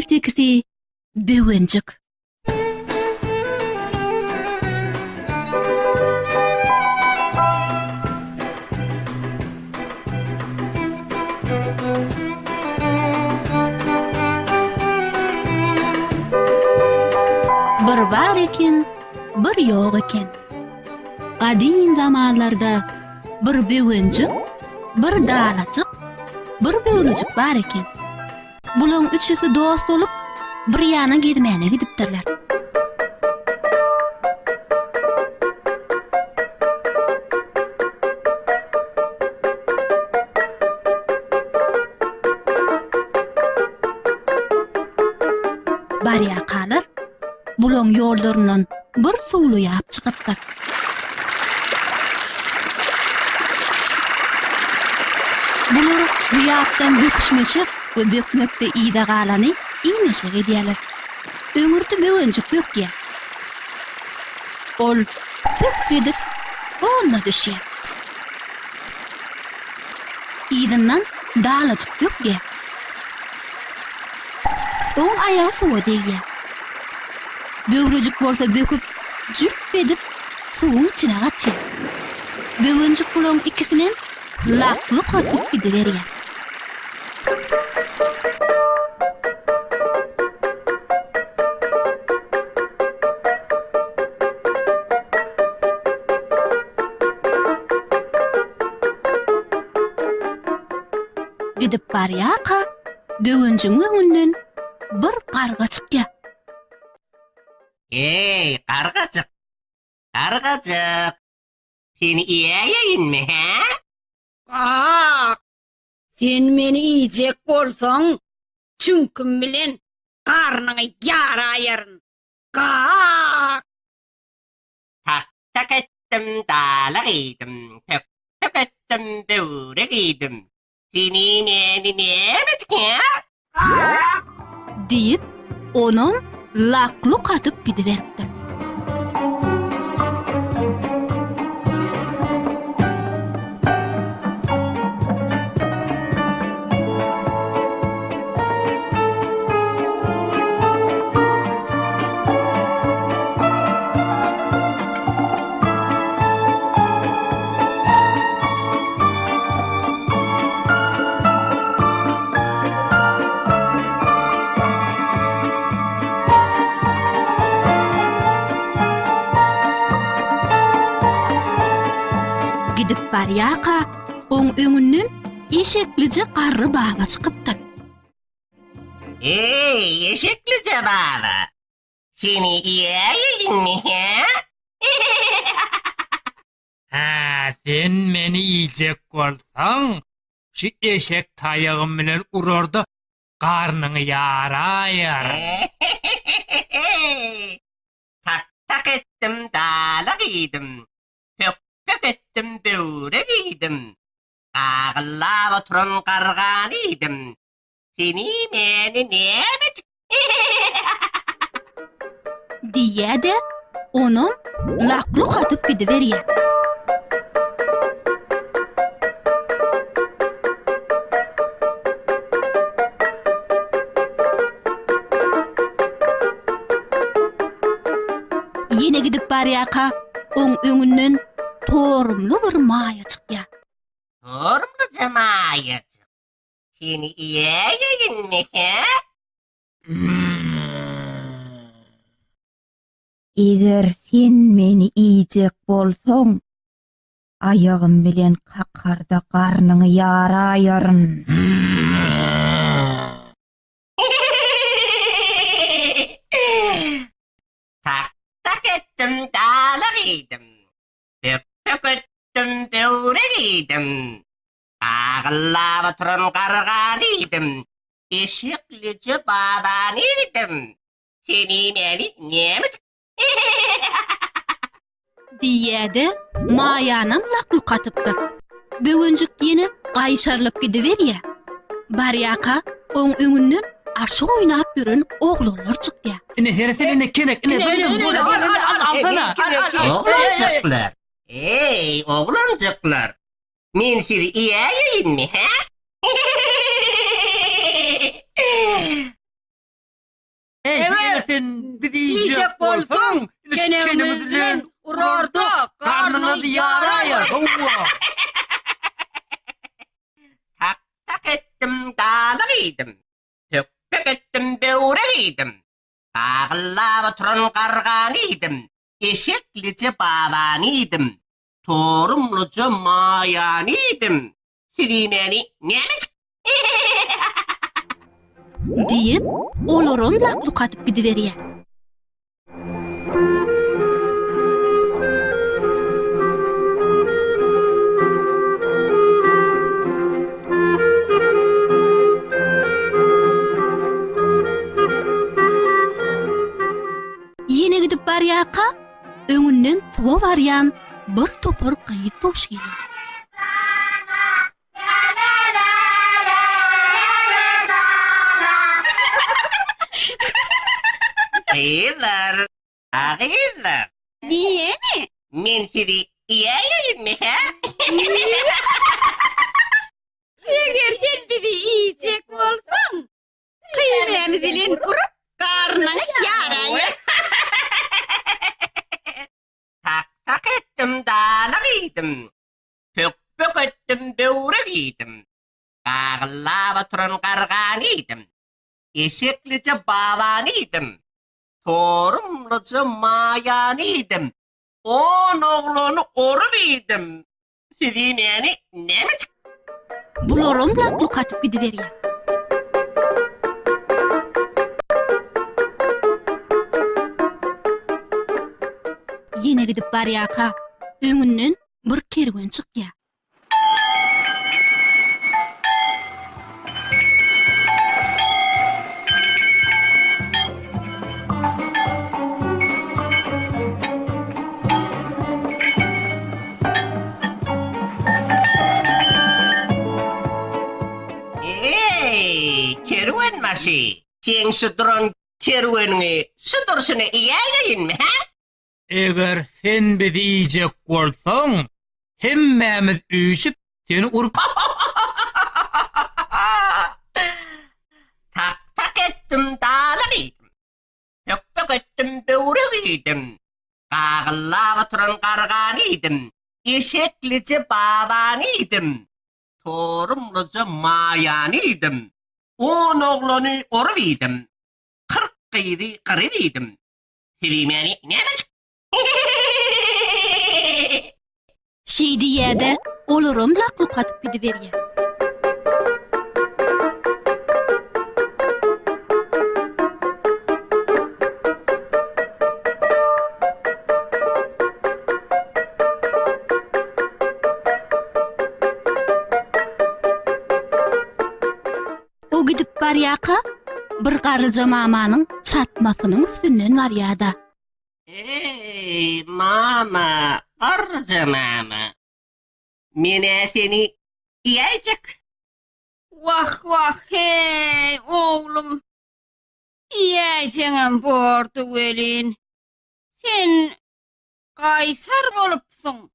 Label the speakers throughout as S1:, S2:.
S1: Ertekisi Böwenjik. Bir bar eken, bir ýok eken. Gadim zamanlarda bir Böwenjik, bir dalajyk, bir böwrüjik bar eken. Bulan üçüsi dost olup bir ýana gidmäne gidipdirler. Barýakalar bulan ýollaryndan bir suwly ýap çykypdyr. Bular bu ýapdan böküşmeçi we bökmekde ýyda galany iýmeşe edýärler. Öňürde Böwenjik bökýär. Ol püp edip onda düşýär. Ýydan dalajyk bökýär. Oň ayagy suwa değýär. Böwrüjik bolsa böküp jüp edip suwun içine gaçýar. Böwenjik bulan ikisinin lakly katyp gidiberýär. Gidip barýaka Böwenjigiň öňünden bir garga çykýar.
S2: Hey, kargacık. Kargacık. Seni iyiyinmi he?
S3: Kak, sen meni iyicek bolsaň, çünküm bilen karnyňy ýaraýaryn. Kak,
S2: Tak ettim dalag edim. Tök ettim böwrek edim. Seni meni nemecik he?
S1: Diýip onuň lakly katyp gidiberdi. Gidip barýaka oň öňünden eşeklice garry baga çykypdyr.
S2: Hey, eşekli cevabı. Seni iyiyinmi he?
S4: Ha, sen meni iyicek bolsaň, şu eşek taýagym bilen urarda garnyňy ýaraýar.
S2: Tak ettim dalag edim. Tök ettim böwrek edim. Agylap oturan gargan edim. Seni meni nemecik?
S1: Diýede onuň lakly katyp gidiberýär. Ýene gidip barýaka oň öňünden torumly bir maýa çykýar.
S2: Torumlu cemaýatyk. Seni iyiyinmi he?
S5: Eger sen meni iyicek bolsaň, ayagym bilen kakarda garnyňy ýaraýaryn.
S2: Tak ettim dalag edim. Tök ettim böwrek edim. Agylap oturan gargan edim. Eşeklice baban edim. Seni meni nemecik?
S1: Diýede maýanam lakly katypdyr. Böwenjik ýene gaýşarlyp gidiberýär. Barýaka oň öňünden aşyk oýnap ýören oglanlar çykýar.
S4: Ine heresine kenek, ine dundum alsana.
S2: Oglancıklar. Hey, oglancıklar. Men sizi iyiyinmi he?
S4: Eger sen bizi yiyecek bolsaň, kenemiz bilen urarda karnynyzy ýaraýar.
S2: Tak tak etdim dalyk idim. Tökpek etdim böwrek idim. Bagylap oturan gargan idim. Eşeklice baban idim. Torumluca mayan idim. Sizi meni näme
S1: diýip olaram lakluk atyp gidiberýär. Yine gidip barýaka, öňünden suwa barýan bir topar gyýyp toş gelýär.
S2: Hayırlar, hayırlar.
S3: Niye mi?
S2: Men sizi ýaýaýym mi ha?
S3: Eger sen bizi yiyecek bolsaň, kıymamyz bilen urup karnına ýaraýar.
S2: Tak tak etdim dalyk idim. Tökpek etdim böwrek idim. Bagylap oturan gargan idim. Eşeklice baban idim. Torumluca mayan idim. On oğlunu orup idim. Sizi meni näme
S1: Bularam lakluk atyp gidiberýär. Yine gidip barýaka, öňünden bir kerwen çykýar.
S2: kerwen maşy. Sen şuduran kerweniňi şudursyny ýaýaýyn mi ha?
S4: Eger sen bizi yiyecek bolsaň, hemmämiz üýşüp seni urup
S2: Tak tak etdim dalyk idim. Tökpek etdim böwrek idim. Bagylap oturan gargan idim. Eşeklice baban idim. Torumluca mayan idim. On oğlunu orup idim. 40 gyýdy gyryp idim. Sizi meni näme
S1: Şeýdi ýerde olaram lakluk atyp gidiberýär. O gidip barýaka, bir garryja mamanyň çatmasynyň üstünden barýada.
S2: Ey mama, arca mama. Mene seni yiyecek.
S3: Vah vah hey oğlum. Yiyeceğim bordu velin. Sen kaysar bolupsun.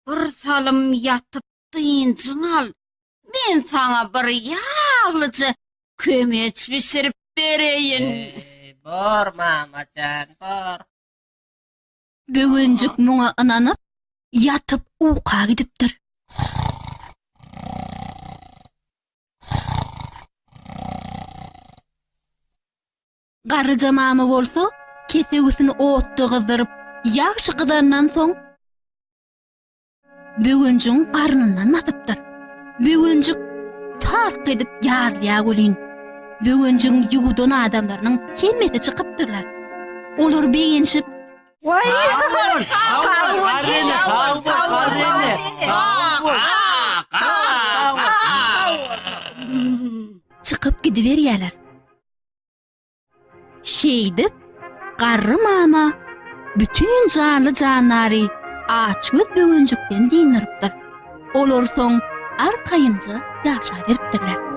S3: Bir salım yatıp dıyıncın al. Men sana bir yağlıcı kömeç pişirip bereyin.
S2: Bor mamacan, bor.
S1: Böwenjik muňa ynanyp, yatyp uka gidipdir. Garryja mama bolsa, kesegisini otda gyzyryp, ýagşy gydandan soň Böwenjiň garnyndan matypdyr. Böwenjik tark edip ýarlýa golyn. Böwenjiň ýuwdan adamlarynyň hemmeti çykypdyrlar. Olar beýenşip
S5: Vay!
S1: çıkıp gidiverýärler. Şeýdip, garry mama bütün canly janlary açgyz böwenjikden diňiripdir. Olar soň arkaýynja ýaşa beripdirler.